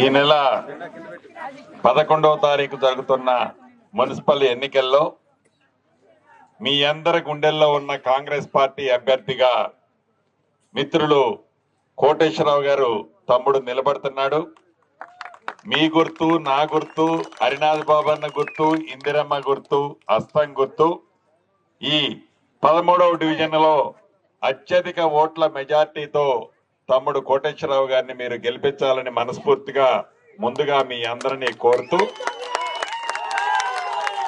ఈ నెల 11వ తారీఖు జరుగుతున్న మున్సిపల్ ఎన్నికల్లో మీ అందరి గుండెల్లో ఉన్న కాంగ్రెస్ పార్టీ అభ్యర్థిగా మిత్రులు కోటేశ్వరరావు గారు తమ్ముడు నిలబడుతున్నాడు. మీ గుర్తు, నా గుర్తు, హరినాథ్ బాబన్న గుర్తు, ఇందిరమ్మ గుర్తు, హస్తం గుర్తు. ఈ 13వ డివిజన్ లో అత్యధిక ఓట్ల మెజార్టీతో తమ్ముడు కోటేశ్వరరావు గారిని మీరు గెలిపించాలని మనస్ఫూర్తిగా ముందుగా మీ అందరినీ కోరుతూ,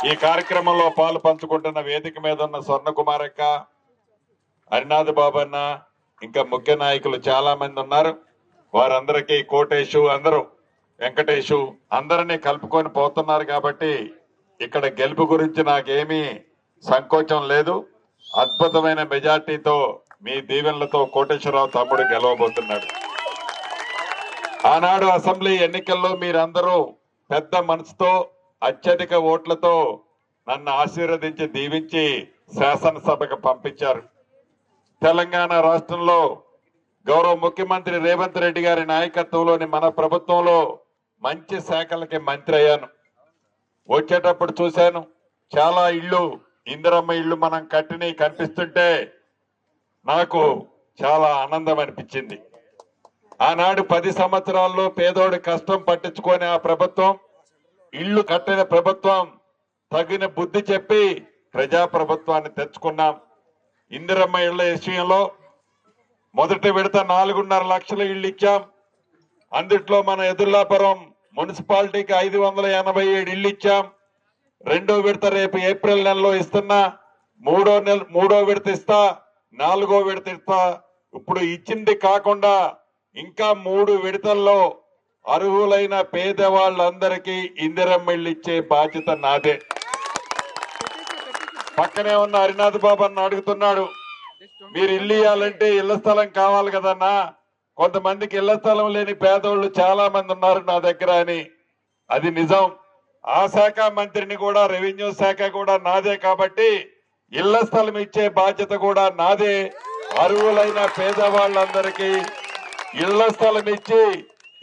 ఈ కార్యక్రమంలో పాలు పంచుకుంటున్న వేదిక మీద ఉన్న స్వర్ణకుమారక్క, హరినాథ్ బాబన్న, ఇంకా ముఖ్య నాయకులు చాలా మంది ఉన్నారు. వారందరికీ కోటేశు, అందరూ వెంకటేశు అందరినీ కలుపుకొని పోతున్నారు. కాబట్టి ఇక్కడ గెలుపు గురించి నాకేమీ సంకోచం లేదు. అద్భుతమైన మెజార్టీతో మీ దీవెనలతో కోటేశ్వరరావు తమ్ముడు గెలవబోతున్నాడు. ఆనాడు అసెంబ్లీ ఎన్నికల్లో మీరందరూ పెద్ద మనసుతో అత్యధిక ఓట్లతో నన్ను ఆశీర్వదించి దీవించి శాసనసభకు పంపించారు. తెలంగాణ రాష్ట్రంలో గౌరవ ముఖ్యమంత్రి రేవంత్ రెడ్డి గారి నాయకత్వంలోని మన ప్రభుత్వంలో మంచి శాఖలకి మంత్రి అయ్యాను. వచ్చేటప్పుడు చూశాను, చాలా ఇళ్ళు, ఇందిరమ్మ ఇళ్ళు మనం కట్టినవి కనిపిస్తుంటే నాకు చాలా ఆనందం అనిపించింది. ఆనాడు 10 సంవత్సరాల్లో పేదోడి కష్టం పట్టించుకొని ఆ ప్రభుత్వం, ఇళ్లు కట్టిన ప్రభుత్వం, తగిన బుద్ధి చెప్పి ప్రజా ప్రభుత్వాన్ని తెచ్చుకున్నాం. ఇందిరమ్మ ఇళ్ల విషయంలో మొదటి విడత 4.5 లక్షల ఇళ్లు ఇచ్చాం. అందుట్లో మన ఎదుర్లాపురం మున్సిపాలిటీకి 587 ఇళ్లు ఇచ్చాం. రెండో విడత రేపు ఏప్రిల్ నెలలో ఇస్తున్నా, మూడో విడత ఇస్తా, 4వ విడత ఇస్తా. ఇప్పుడు ఇచ్చింది కాకుండా ఇంకా 3 విడతల్లో అర్హులైన పేదవాళ్ళందరికీ ఇందిరమ్మ ఇళ్ళు ఇచ్చే బాధ్యత నాదే. పక్కనే ఉన్న హరినాథ్ బాబు అన్న అడుగుతున్నాడు, మీరు ఇల్లు ఇవ్వాలంటే ఇళ్ల స్థలం కావాలి కదన్నా, కొంతమందికి ఇళ్ల స్థలం లేని పేదోళ్ళు చాలా మంది ఉన్నారు నా దగ్గర అని. అది నిజం. ఆ శాఖ మంత్రిని కూడా, రెవెన్యూ శాఖ కూడా నాదే. కాబట్టి ఇళ్ల స్థలం ఇచ్చే బాధ్యత కూడా నాదే. అర్హులైన పేదవాళ్ళందరికీ ఇళ్ల స్థలం ఇచ్చి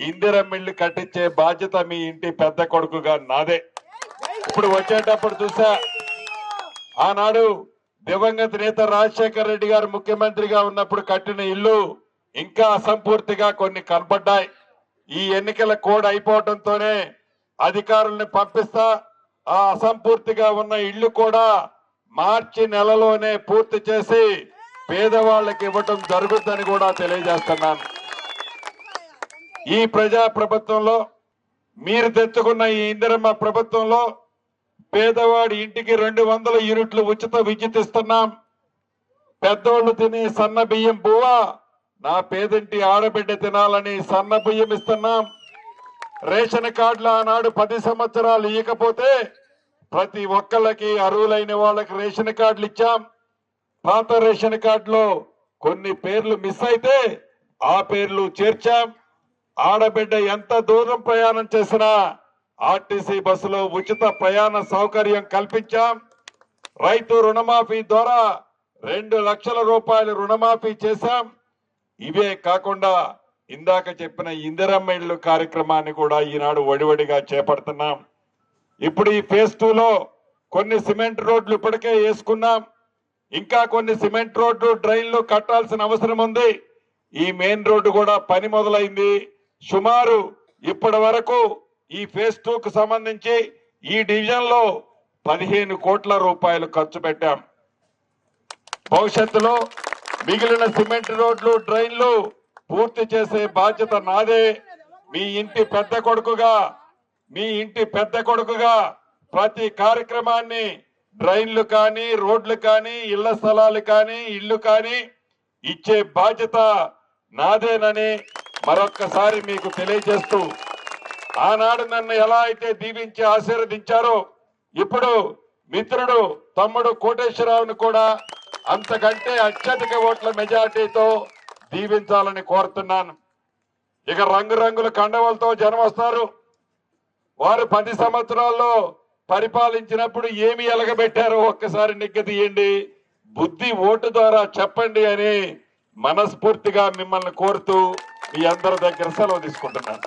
ఇందిరమ్మ ఇల్లు కట్టించే బాధ్యత మీ ఇంటి పెద్ద కొడుకుగా నాదే. ఇప్పుడు వచ్చేటప్పుడు చూసా, ఆనాడు దివంగత నేత రాజశేఖర రెడ్డి గారు ముఖ్యమంత్రిగా ఉన్నప్పుడు కట్టిన ఇల్లు ఇంకా అసంపూర్తిగా కొన్ని కనపడ్డాయి. ఈ ఎన్నికల కోడ్ అయిపోవడంతోనే అధికారుల్ని పంపిస్తా, ఆ అసంపూర్తిగా ఉన్న ఇళ్లు కూడా మార్చి నెలలోనే పూర్తి చేసి పేదవాళ్ళకి ఇవ్వటం జరుగుతుందని కూడా తెలియజేస్తున్నాను. ఈ ప్రజా ప్రభుత్వంలో, మీరు తెచ్చుకున్న ఈ ఇందిరమ్మ ప్రభుత్వంలో పేదవాడి ఇంటికి 200 యూనిట్లు ఉచిత విద్యుత్ ఇస్తున్నాం. పెద్దోళ్ళు తినే సన్న బియ్యం పువ్వ నా పేదింటి ఆడబిడ్డ తినాలని సన్న బియ్యం ఇస్తున్నాం. రేషన్ కార్డులు ఆనాడు 10 సంవత్సరాలు ఇవ్వకపోతే ప్రతి ఒక్కళ్ళకి, అర్హులైన వాళ్ళకి రేషన్ కార్డులు ఇచ్చాం. పాత రేషన్ కార్డులో కొన్ని పేర్లు మిస్ అయితే ఆ పేర్లు చేర్చాం. ఆడబిడ్డ ఎంత దూరం ప్రయాణం చేసినా ఆర్టీసీ బస్సులో ఉచిత ప్రయాణ సౌకర్యం కల్పించాం. రైతు రుణమాఫీ ద్వారా 2 లక్షల రూపాయలు రుణమాఫీ చేశాం. ఇవే కాకుండా ఇందాక చెప్పిన ఇందిరమ్మ ఇళ్ళు కార్యక్రమాన్ని కూడా ఈనాడు వడివడిగా చేపడుతున్నాం. ఇప్పుడు ఈ ఫేజ్ 2లో కొన్ని సిమెంట్ రోడ్లు ఇప్పటికే వేసుకున్నాం. ఇంకా కొన్ని సిమెంట్ రోడ్లు, డ్రైన్లు కట్టాల్సిన అవసరం ఉంది. ఈ మెయిన్ రోడ్డు కూడా పని మొదలైంది. సుమారు ఇప్పటి వరకు ఈ ఫేజ్ 2కు సంబంధించి ఈ డివిజన్ లో 15 కోట్ల రూపాయలు ఖర్చు పెట్టాం. భవిష్యత్తులో మిగిలిన సిమెంట్ రోడ్లు, డ్రైన్లు పూర్తి చేసే బాధ్యత నాదే. మీ ఇంటి పెద్ద కొడుకుగా ప్రతి కార్యక్రమాన్ని, డ్రైన్లు కానీ, రోడ్లు కానీ, ఇళ్ల స్థలాలు కానీ, ఇళ్లు కానీ ఇచ్చే బాధ్యత నాదేనని మరొక్కసారి మీకు తెలియజేస్తూ, ఆనాడు నన్ను ఎలా అయితే దీవించి ఆశీర్వదించారో ఇప్పుడు మిత్రుడు తమ్ముడు కోటేశ్వరరావును కూడా అంతకంటే అత్యధిక ఓట్ల మెజార్టీతో దీవించాలని కోరుతున్నాను. ఇక రంగురంగుల కండవలతో జనం వస్తారు. వారు 10 సంవత్సరాల్లో పరిపాలించినప్పుడు ఏమి ఎలగబెట్టారో ఒక్కసారి నిగ్గదీయండి, బుద్ధి ఓటు ద్వారా చెప్పండి అని మనస్ఫూర్తిగా మిమ్మల్ని కోరుతూ మీ అందరి దగ్గర సెలవు తీసుకుంటున్నాను.